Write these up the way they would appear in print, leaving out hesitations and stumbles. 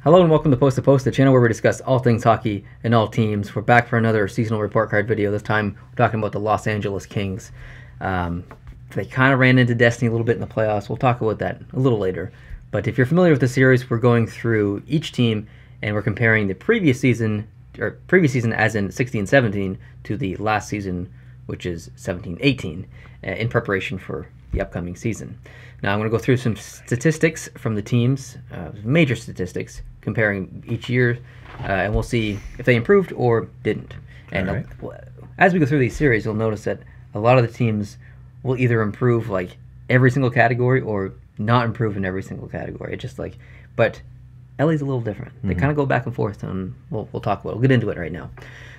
Hello and welcome to Post to Post, the channel where we discuss all things hockey and all teams. We're back for another seasonal report card video. This time we're talking about the Los Angeles Kings. They kind of ran into destiny a little bit in the playoffs. We'll talk about that a little later. But if you're familiar with the series, we're going through each team and we're comparing the previous season as in 16-17 to the last season, which is 17-18, in preparation for the upcoming season. Now I'm going to go through some statistics from the teams, major statistics, comparing each year, and we'll see if they improved or didn't. And as we go through these series, you'll notice that a lot of the teams will either improve like every single category or not improve in every single category. It's just like, but LA's a little different. They kind of go back and forth, and we'll talk about it. We'll get into it right now.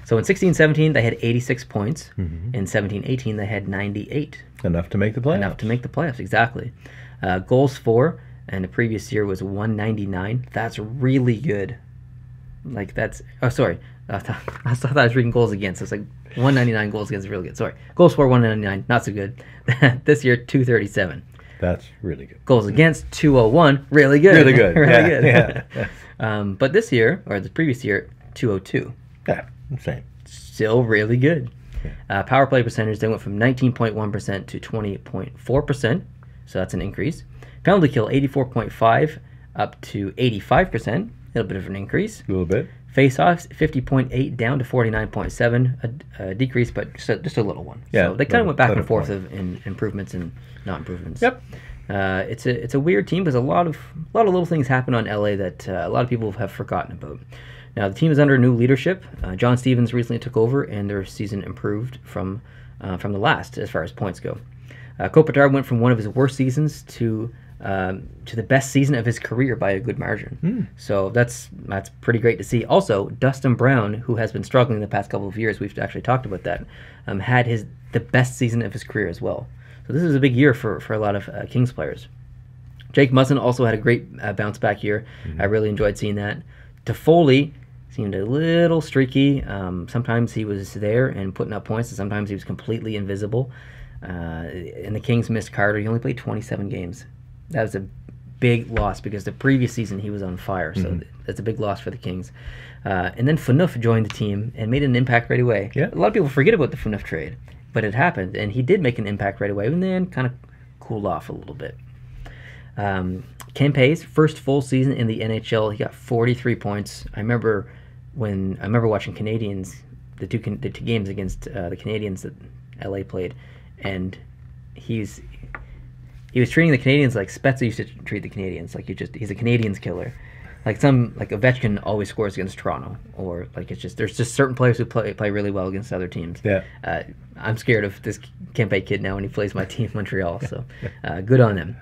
So in 16-17, they had 86 points. In 17-18, they had 98. Enough to make the playoffs. Enough to make the playoffs, exactly. Goals for, and the previous year was 199. That's really good. Like that's, oh sorry, I thought I was reading goals against. It's like 199 goals against is really good. Sorry, goals for 199, not so good. This year 237. That's really good. Goals against 201, really good. Really good. Really good. Yeah. But this year, or the previous year, 202. Yeah, same. Still really good. Yeah. Power play percentage, they went from 19.1% to 20.4%, so that's an increase. Penalty kill, 84.5 up to 85%, a little bit of an increase. A little bit. Face-offs, 50.8 down to 49.7, a decrease, but just a little one. Yeah, so they kind of went back and forth in improvements and not improvements. Yep. It's a weird team because a lot of little things happen on LA that a lot of people have forgotten about. Now the team is under new leadership. John Stevens recently took over, and their season improved from the last as far as points go. Kopitar went from one of his worst seasons to the best season of his career by a good margin. So that's pretty great to see. Also, Dustin Brown, who has been struggling the past couple of years, we've actually talked about that, had the best season of his career as well. So this is a big year for a lot of Kings players. Jake Muzzin also had a great bounce back year. I really enjoyed seeing that. Toffoli seemed a little streaky. Sometimes he was there and putting up points, and sometimes he was completely invisible. And the Kings missed Carter. He only played 27 games. That was a big loss because the previous season he was on fire. So that's a big loss for the Kings. And then Phaneuf joined the team and made an impact right away. Yeah. A lot of people forget about the Phaneuf trade, but it happened, and he did make an impact right away, and then kind of cooled off a little bit. Kempe's first full season in the NHL, he got 43 points. I remember watching Canadians, the two games against the Canadians that LA played, and he was treating the Canadians like Spezza used to treat the Canadians. Like he's a Canadians killer. Like Ovechkin always scores against Toronto, or like there's just certain players who play really well against other teams. Yeah. I'm scared of this Kempe kid now when he plays my team, Montreal. So good on them.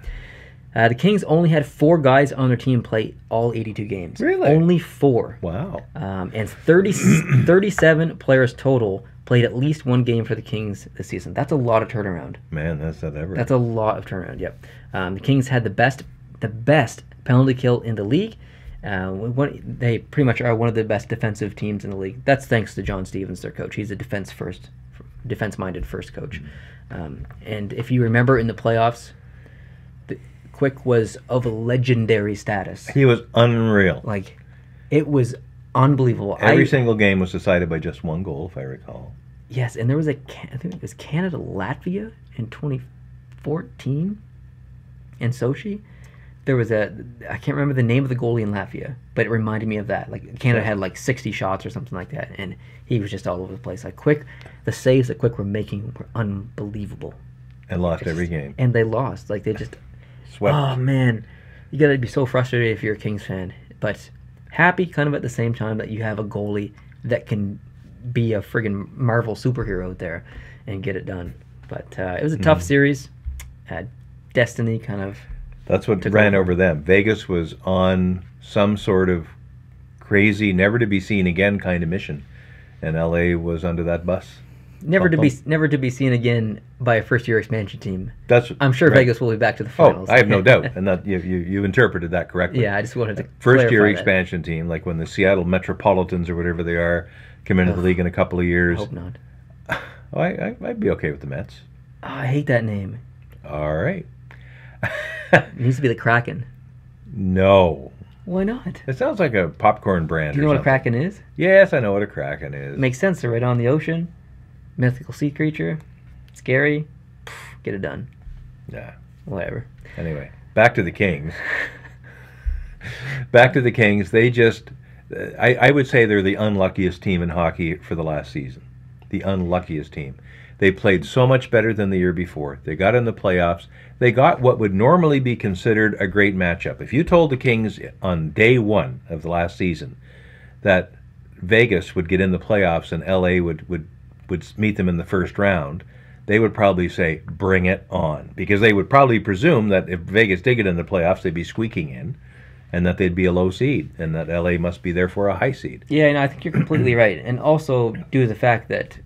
The Kings only had 4 guys on their team play all 82 games. Really? Only 4. Wow. And 37 players total played at least one game for the Kings this season. That's a lot of turnaround. Man, that's not ever. That's a lot of turnaround. Yep. The Kings had the best penalty kill in the league. They pretty much are one of the best defensive teams in the league. That's thanks to John Stevens, their coach. He's a defense-minded first coach. And if you remember in the playoffs, Quick was of a legendary status. He was unreal. Like, it was unbelievable. Every single game was decided by just one goal, if I recall. Yes, and there was I think it was Canada-Latvia in 2014 in Sochi. There was I can't remember the name of the goalie in Latvia, but it reminded me of that. Like, Canada had like 60 shots or something like that, and he was just all over the place. Like, Quick, the saves that Quick were making were unbelievable. And lost every game. And they lost. Like, they just... Swept. Oh, man. You got to be so frustrated if you're a Kings fan. But happy kind of at the same time that you have a goalie that can be a friggin' Marvel superhero out there and get it done. But it was a tough series. Destiny kind of... That's what ran over them. Vegas was on some sort of crazy, never to be seen again kind of mission, and LA was under that bus. Never to be seen again by a first-year expansion team. I'm sure right. Vegas will be back to the finals. Oh, I have no doubt, and that you interpreted that correctly. Yeah, I just wanted to first-year expansion team, like when the Seattle Metropolitans or whatever they are come into the league in a couple of years. I hope not. Oh, I'd be okay with the Mets. Oh, I hate that name. All right. It needs to be the Kraken. No. Why not? It sounds like a popcorn brand. Do you know or what a something. kraken is? Yes, I know what a kraken is. Makes sense. They're right on the ocean. Mythical sea creature. Scary. Get it done. Yeah. Whatever. Anyway, back to the Kings. Back to the Kings. They just, I would say they're the unluckiest team in hockey for the last season. The unluckiest team. They played so much better than the year before. They got in the playoffs. They got what would normally be considered a great matchup. If you told the Kings on day one of the last season that Vegas would get in the playoffs and LA would meet them in the first round, they would probably say, bring it on. Because they would probably presume that if Vegas did get in the playoffs, they'd be squeaking in, and that they'd be a low seed, and that LA must be therefore a high seed. Yeah, and I think you're completely right. And also due to the fact that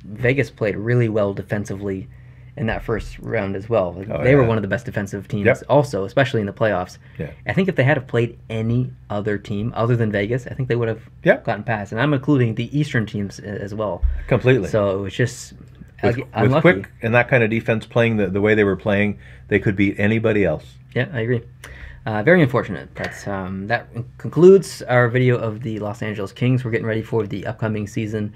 Vegas played really well defensively in that first round as well. They were one of the best defensive teams also, especially in the playoffs. Yeah. I think if they had have played any other team other than Vegas, I think they would have gotten past. And I'm including the Eastern teams as well. Completely. So it was just with unlucky. Quick and that kind of defense playing the way they were playing, they could beat anybody else. Yeah, I agree. Very unfortunate. That concludes our video of the Los Angeles Kings. We're getting ready for the upcoming season.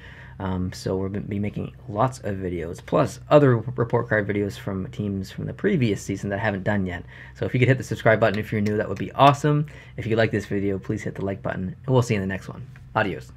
So we're going to be making lots of videos, plus other report card videos from teams from the previous season that I haven't done yet. So if you could hit the subscribe button if you're new, that would be awesome. If you like this video, please hit the like button, and we'll see you in the next one. Adios.